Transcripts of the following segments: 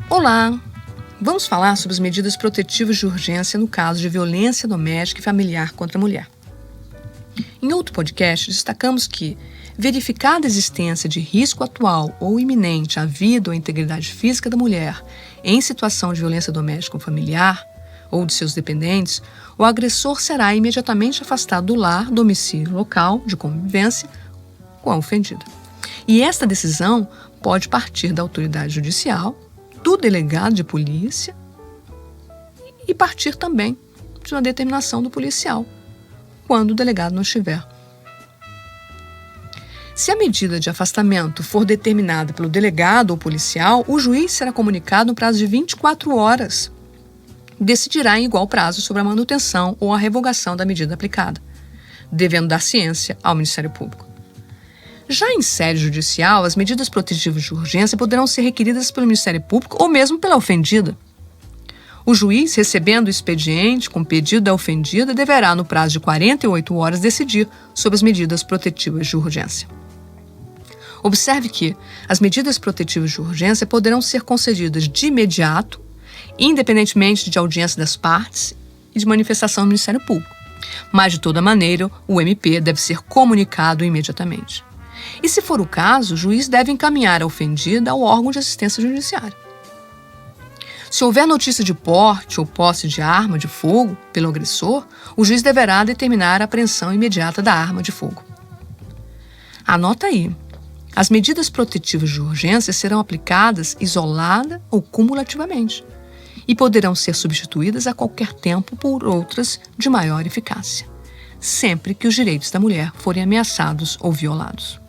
Olá! Vamos falar sobre as medidas protetivas de urgência no caso de violência doméstica e familiar contra a mulher. Em outro podcast, destacamos que, verificada a existência de risco atual ou iminente à vida ou à integridade física da mulher em situação de violência doméstica ou familiar, ou de seus dependentes, o agressor será imediatamente afastado do lar, domicílio, local de convivência com a ofendida. E esta decisão pode partir da autoridade judicial, do delegado de polícia e partir também de uma determinação do policial, quando o delegado não estiver. Se a medida de afastamento for determinada pelo delegado ou policial, o juiz será comunicado no prazo de 24 horas. Decidirá em igual prazo sobre a manutenção ou a revogação da medida aplicada, devendo dar ciência ao Ministério Público. Já em sede judicial, as medidas protetivas de urgência poderão ser requeridas pelo Ministério Público ou mesmo pela ofendida. O juiz, recebendo o expediente com pedido da ofendida, deverá, no prazo de 48 horas, decidir sobre as medidas protetivas de urgência. Observe que as medidas protetivas de urgência poderão ser concedidas de imediato, independentemente de audiência das partes e de manifestação do Ministério Público. Mas, de toda maneira, o MP deve ser comunicado imediatamente. E, se for o caso, o juiz deve encaminhar a ofendida ao órgão de assistência judiciária. Se houver notícia de porte ou posse de arma de fogo pelo agressor, o juiz deverá determinar a apreensão imediata da arma de fogo. Anota aí. As medidas protetivas de urgência serão aplicadas isolada ou cumulativamente e poderão ser substituídas a qualquer tempo por outras de maior eficácia, sempre que os direitos da mulher forem ameaçados ou violados.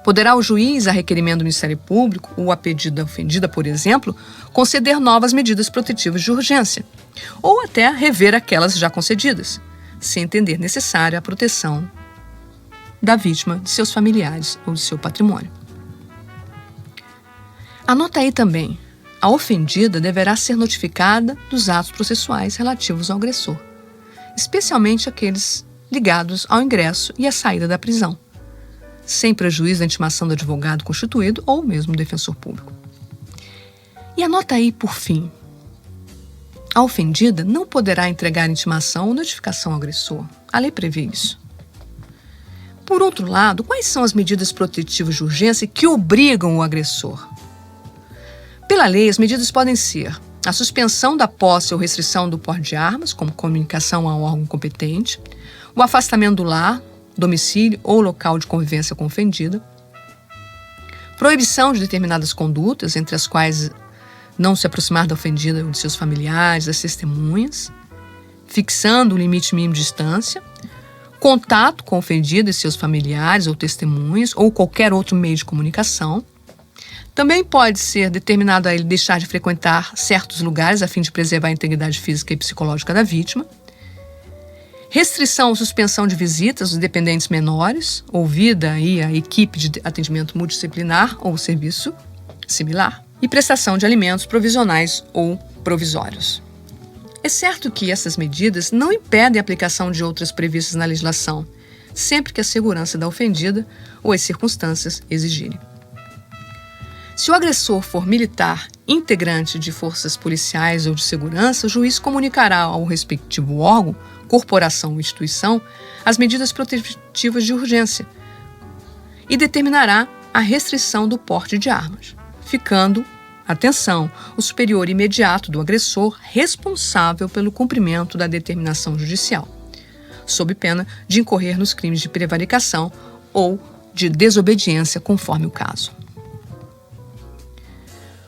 Poderá o juiz, a requerimento do Ministério Público ou a pedido da ofendida, por exemplo, conceder novas medidas protetivas de urgência, ou até rever aquelas já concedidas, se entender necessária a proteção da vítima, de seus familiares ou de seu patrimônio. Anota aí também, a ofendida deverá ser notificada dos atos processuais relativos ao agressor, especialmente aqueles ligados ao ingresso e à saída da prisão, sem prejuízo da intimação do advogado constituído ou mesmo do defensor público. E anota aí, por fim, a ofendida não poderá entregar intimação ou notificação ao agressor. A lei prevê isso. Por outro lado, quais são as medidas protetivas de urgência que obrigam o agressor? Pela lei, as medidas podem ser a suspensão da posse ou restrição do porte de armas, como comunicação ao órgão competente, o afastamento do lar, domicílio ou local de convivência com a ofendida, proibição de determinadas condutas, entre as quais não se aproximar da ofendida ou de seus familiares, das testemunhas, fixando o limite mínimo de distância, contato com a ofendida e seus familiares ou testemunhas ou qualquer outro meio de comunicação. Também pode ser determinado a ele deixar de frequentar certos lugares a fim de preservar a integridade física e psicológica da vítima. Restrição ou suspensão de visitas dos dependentes menores, ouvida aí a equipe de atendimento multidisciplinar ou serviço similar. E prestação de alimentos provisionais ou provisórios. É certo que essas medidas não impedem a aplicação de outras previstas na legislação, sempre que a segurança da ofendida ou as circunstâncias exigirem. Se o agressor for militar, integrante de forças policiais ou de segurança, o juiz comunicará ao respectivo órgão, corporação ou instituição, as medidas protetivas de urgência e determinará a restrição do porte de armas, ficando, atenção, o superior imediato do agressor responsável pelo cumprimento da determinação judicial, sob pena de incorrer nos crimes de prevaricação ou de desobediência, conforme o caso.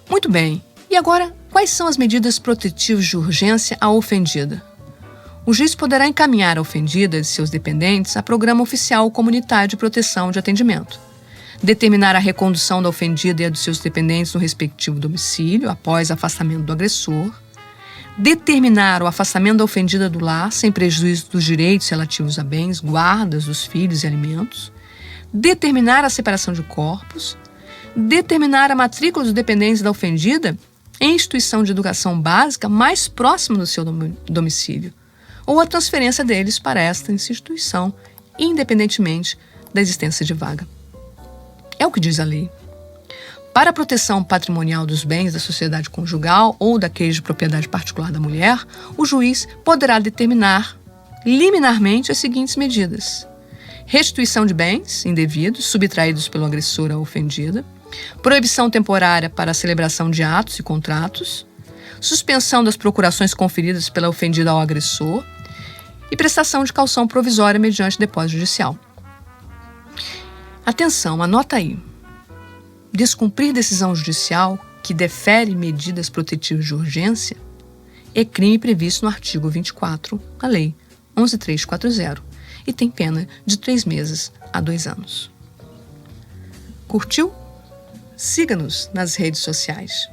Muito bem, e agora, quais são as medidas protetivas de urgência à ofendida? O juiz poderá encaminhar a ofendida e seus dependentes a programa oficial comunitário de proteção de atendimento, determinar a recondução da ofendida e a dos seus dependentes no respectivo domicílio após afastamento do agressor, determinar o afastamento da ofendida do lar sem prejuízo dos direitos relativos a bens, guardas dos filhos e alimentos, determinar a separação de corpos, determinar a matrícula dos dependentes da ofendida em instituição de educação básica mais próxima do seu domicílio, ou a transferência deles para esta instituição, independentemente da existência de vaga. É o que diz a lei. Para a proteção patrimonial dos bens da sociedade conjugal ou daqueles de propriedade particular da mulher, o juiz poderá determinar liminarmente as seguintes medidas: restituição de bens indevidos subtraídos pelo agressor à ofendida, proibição temporária para a celebração de atos e contratos, suspensão das procurações conferidas pela ofendida ao agressor e prestação de caução provisória mediante depósito judicial. Atenção, anota aí. Descumprir decisão judicial que defere medidas protetivas de urgência é crime previsto no artigo 24 da Lei 11.340 e tem pena de 3 meses a 2 anos. Curtiu? Siga-nos nas redes sociais.